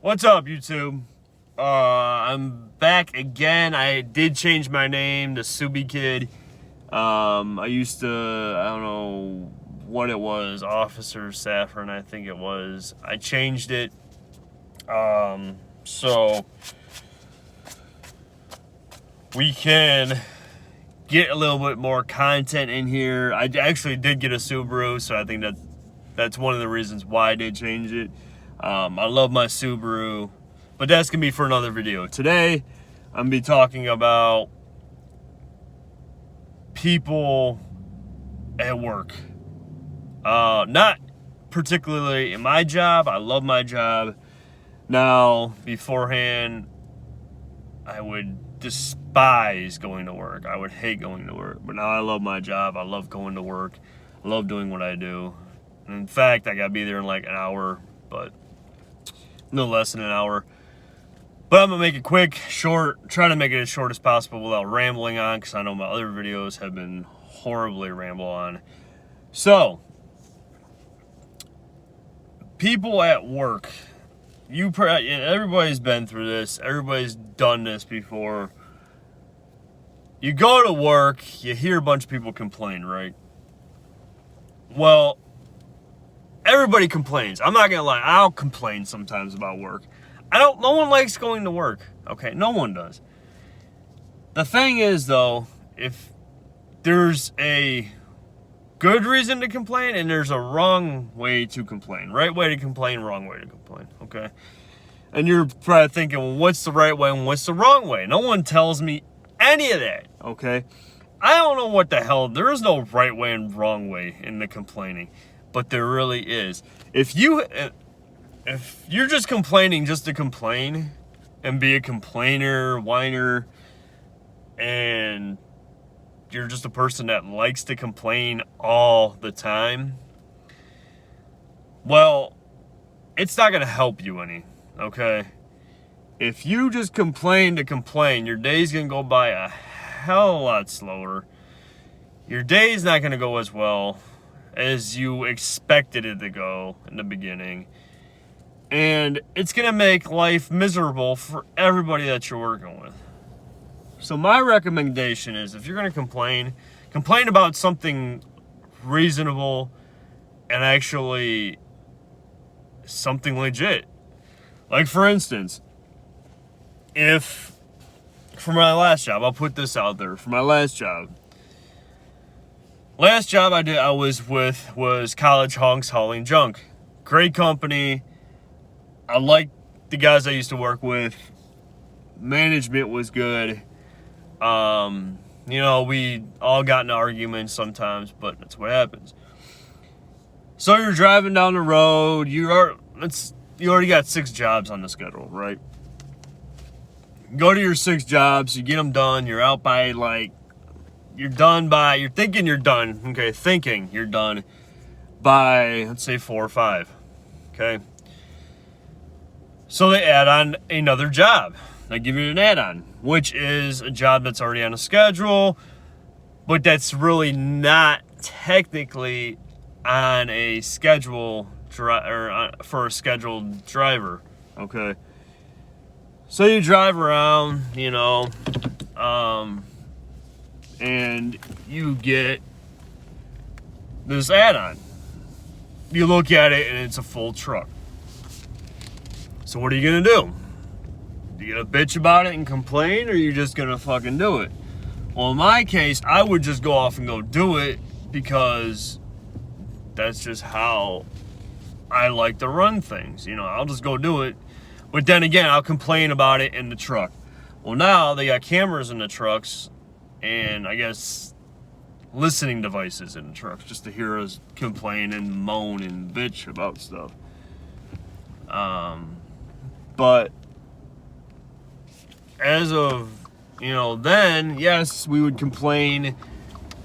What's up, YouTube? I'm back again. I did change my name to Subi Kid. I used to, I don't know what it was, Officer Saffron, I think it was. I changed it. So we can get a little bit more content in here. I actually did get a Subaru, so I think that's one of the reasons why I did change it. I love my Subaru, but that's going to be for another video. Today, I'm going to be talking about people at work. Not particularly in my job. I love my job. Now, beforehand, I would despise going to work. I would hate going to work. But now I love my job. I love going to work. I love doing what I do. And in fact, I got to be there in like an hour, but no less than an hour. But I'm going to make it quick, short, try to make it as short as possible without rambling on, because I know my other videos have been horribly ramble on. So, people at work, everybody's been through this, everybody's done this before. You go to work, you hear a bunch of people complain, right? Well, everybody complains. I'm not gonna lie, I'll complain sometimes about work. No one likes going to work, okay? No one does. The thing is, though, if there's a good reason to complain and there's a wrong way to complain. Right way to complain, wrong way to complain, okay? And you're probably thinking, well, what's the right way and what's the wrong way? No one tells me any of that, okay? I don't know what the hell. There is no right way and wrong way in the complaining, but there really is. If you're just complaining just to complain and be a complainer, whiner, and you're just a person that likes to complain all the time, well, it's not going to help you any, okay? If you just complain to complain, your day's going to go by a hell of a lot slower. Your day's not going to go as well as you expected it to go in the beginning. And it's going to make life miserable for everybody that you're working with. So my recommendation is, if you're going to complain about something reasonable and actually something legit. Like, for instance, if for my last job, I'll put this out there. For my last job I was with was College Hunks Hauling Junk. Great company. I liked the guys I used to work with. Management was good. We all got in arguments sometimes, but that's what happens. So you're driving down the road. You already got 6 jobs on the schedule, right? Go to your 6 jobs. You get them done. You're out by you're thinking you're done. Okay, thinking you're done by, let's say, 4 or 5. Okay. So they add on another job. They give you an add-on, which is a job that's already on a schedule, but that's really not technically on a schedule for a scheduled driver. Okay. So you drive around, and you get this add-on. You look at it and it's a full truck. So what are you gonna do? Are you gonna bitch about it and complain, or are you just gonna fucking do it? Well, in my case, I would just go off and go do it, because that's just how I like to run things. I'll just go do it. But then again, I'll complain about it in the truck. Well, now they got cameras in the trucks, and I guess listening devices in the trucks, just to hear us complain and moan and bitch about stuff. But as of, then, yes, we would complain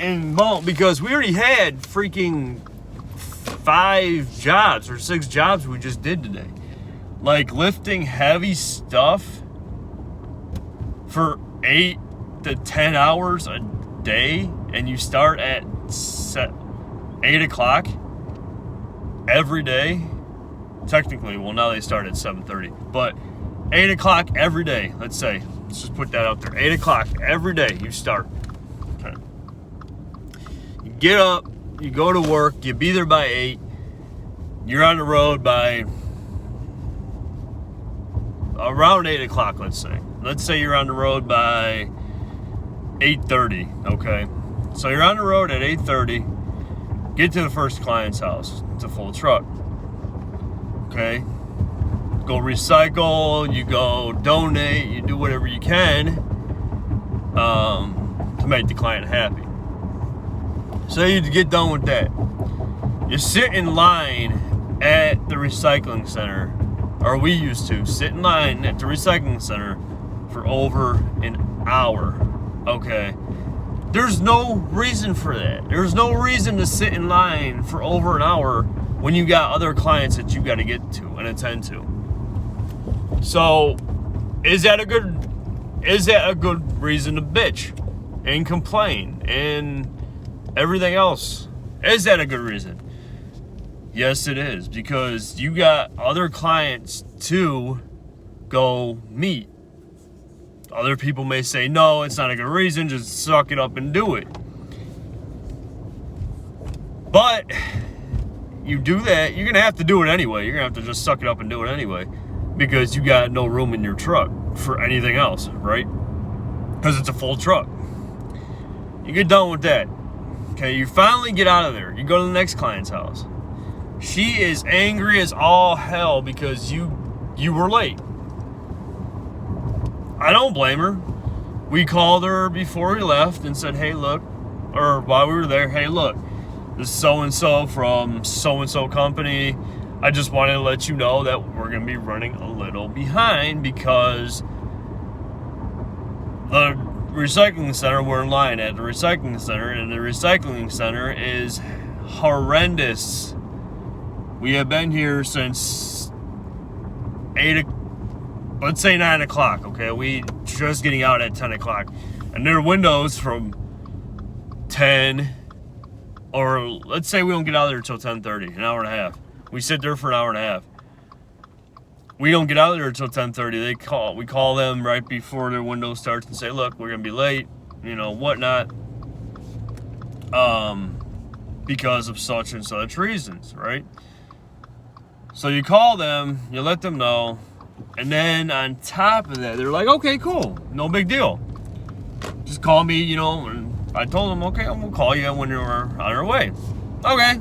and moan, because we already had freaking 5 jobs or 6 jobs we just did today. Like, lifting heavy stuff for 8 to 10 hours a day, and you start at 8 o'clock every day. technically, well, now they start at 7:30, but 8 o'clock every day, let's say. Let's just put that out there. 8 o'clock every day you start. Okay. You get up, you go to work, you be there by 8. You're on the road by around 8 o'clock, let's say. Let's say you're on the road by 8:30, okay? So you're on the road at 8:30, get to the first client's house. It's a full truck, okay? Go recycle, you go donate, you do whatever you can to make the client happy. So you get done with that. You sit in line at the recycling center, or we used to sit in line at the recycling center for over an hour, okay? There's no reason for that. There's no reason to sit in line for over an hour when you got other clients that you got to get to and attend to. So, is that a good reason to bitch and complain and everything else? Is that a good reason? Yes, it is, because you got other clients to go meet. Other people may say, no, it's not a good reason, just suck it up and do it. But you do that, you're going to have to do it anyway. You're going to have to just suck it up and do it anyway, because you got no room in your truck for anything else, right? Because it's a full truck. You get done with that. Okay, you finally get out of there. You go to the next client's house. She is angry as all hell because you were late. I don't blame her. We called her before we left and said, hey, look, or while we were there, hey, look, this is so-and-so from so-and-so company. I just wanted to let you know that we're going to be running a little behind because the recycling center, we're in line at the recycling center, and the recycling center is horrendous. We have been here since 9 o'clock, okay? We just getting out at 10 o'clock. And there are windows from 10, or let's say we don't get out of there until 10:30, an hour and a half. We sit there for an hour and a half. We don't get out of there until 10:30. We call them right before their window starts and say, look, we're gonna be late, whatnot. Because of such and such reasons, right? So you call them, you let them know, and then on top of that, they're like, okay, cool, no big deal. Just call me, and I told them, okay, I'm gonna call you when you're on our way. Okay.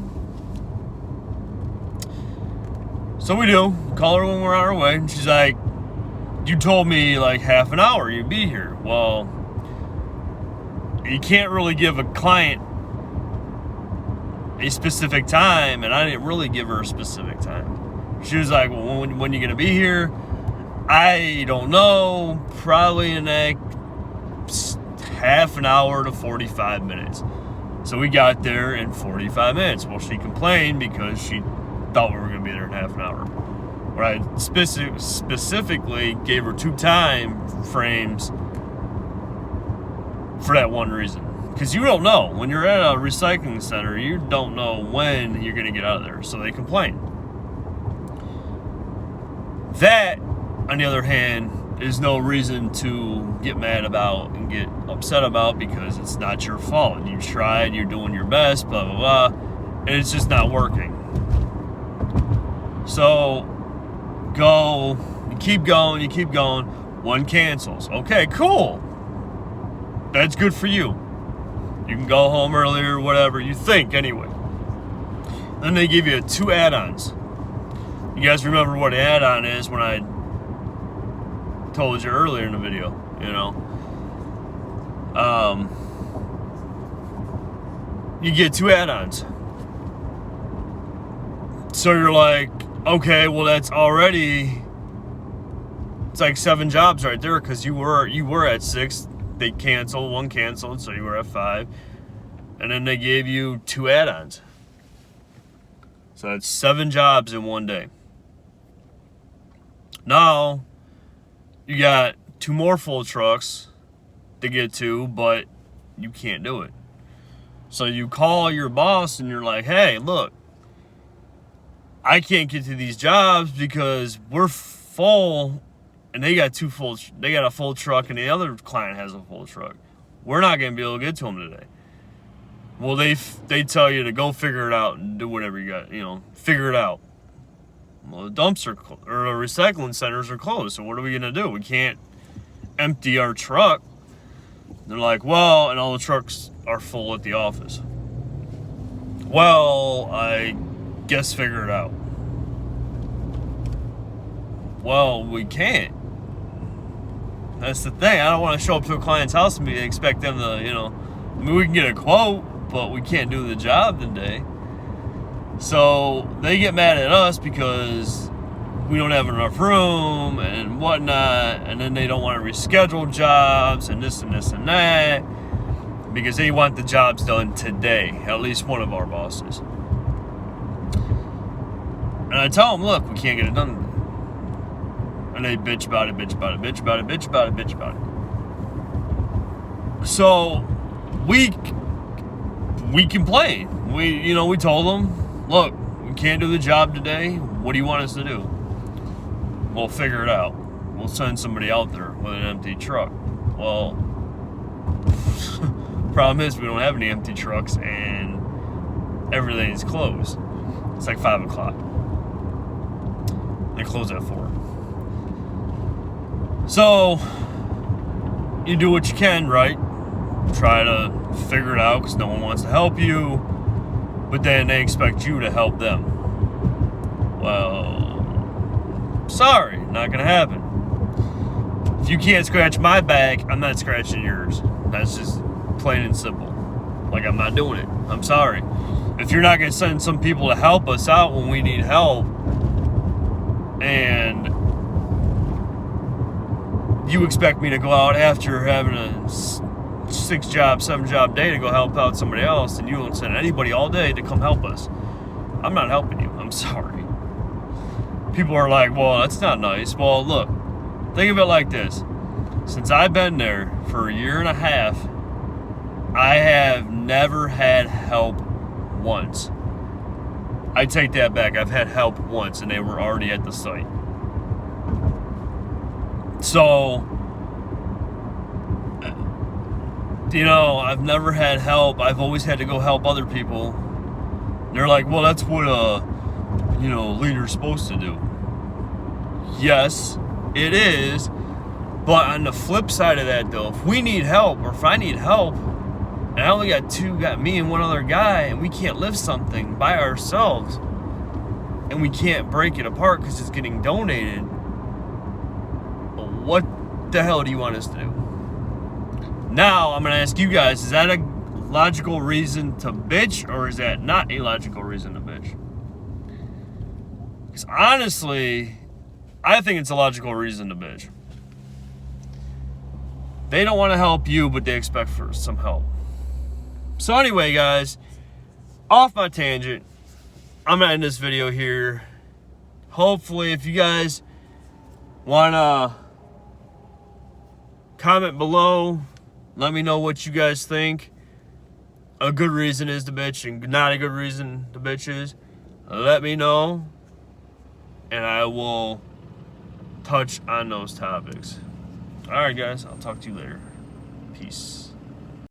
So we do, call her when we're on our way, and she's like, you told me like half an hour you'd be here. Well, you can't really give a client a specific time, and I didn't really give her a specific time. She was like, well, when you gonna be here? I don't know, probably in the next half an hour to 45 minutes. So we got there in 45 minutes. Well, she complained because she thought we were gonna be there in half an hour. But I specifically gave her 2 time frames for that one reason. Because you don't know. When you're at a recycling center, you don't know when you're gonna get out of there. So they complain. That, on the other hand, is no reason to get mad about and get upset about, because it's not your fault. You tried, you're doing your best, blah, blah, blah, and it's just not working. So, you keep going, one cancels. Okay, cool. That's good for you. You can go home earlier, whatever, you think, anyway. Then they give you 2 add-ons. You guys remember what an add-on is when I told you earlier in the video, you get 2 add-ons. So you're like, okay, well it's like 7 jobs right there, because you were at 6, they canceled, 1 canceled, so you were at 5, and then they gave you 2 add-ons. So that's 7 jobs in one day. Now, you got 2 more full trucks to get to, but you can't do it. So you call your boss and you're like, hey, look, I can't get to these jobs because we're full, and they got a full truck, and the other client has a full truck. We're not going to be able to get to them today. Well, they tell you to go figure it out and do whatever you got, figure it out. Well, the dumps or the recycling centers are closed, so what are we going to do? We can't empty our truck. They're like, well, and all the trucks are full at the office. Well, I guess figure it out. Well, we can't. That's the thing. I don't want to show up to a client's house and expect them to, we can get a quote, but we can't do the job today. So they get mad at us because we don't have enough room and whatnot, and then they don't want to reschedule jobs and this and this and that because they want the jobs done today, at least one of our bosses. And I tell them, look, we can't get it done. And they bitch about it. So we complain. We told them, look, we can't do the job today. What do you want us to do? We'll figure it out. We'll send somebody out there with an empty truck. Well, problem is we don't have any empty trucks and everything's closed. It's like 5 o'clock. They close at 4. So, you do what you can, right? Try to figure it out because no one wants to help you, but then they expect you to help them. Well, sorry, not gonna happen. If you can't scratch my back, I'm not scratching yours. That's just plain and simple. Like, I'm not doing it. I'm sorry. If you're not gonna send some people to help us out when we need help, and you expect me to go out after having a 6-job, 7-job day to go help out somebody else, and you won't send anybody all day to come help us, I'm not helping you. I'm sorry. People are like, well, that's not nice. Well, look, think of it like this. Since I've been there for a year and a half, I have never had help once. I take that back. I've had help once, and they were already at the site. So, I've never had help. I've always had to go help other people. They're like, well, that's what a leader's supposed to do. Yes, it is. But on the flip side of that, though, if we need help, or if I need help, and I only got me and one other guy, and we can't lift something by ourselves, and we can't break it apart because it's getting donated, what the hell do you want us to do? Now, I'm going to ask you guys, is that a logical reason to bitch, or is that not a logical reason to bitch? Because honestly, I think it's a logical reason to bitch. They don't want to help you, but they expect for some help. So anyway, guys, off my tangent, I'm going to end this video here. Hopefully, if you guys want to comment below, let me know what you guys think a good reason is to bitch and not a good reason to bitch is. Let me know, and I will touch on those topics. Alright, guys, I'll talk to you later. Peace.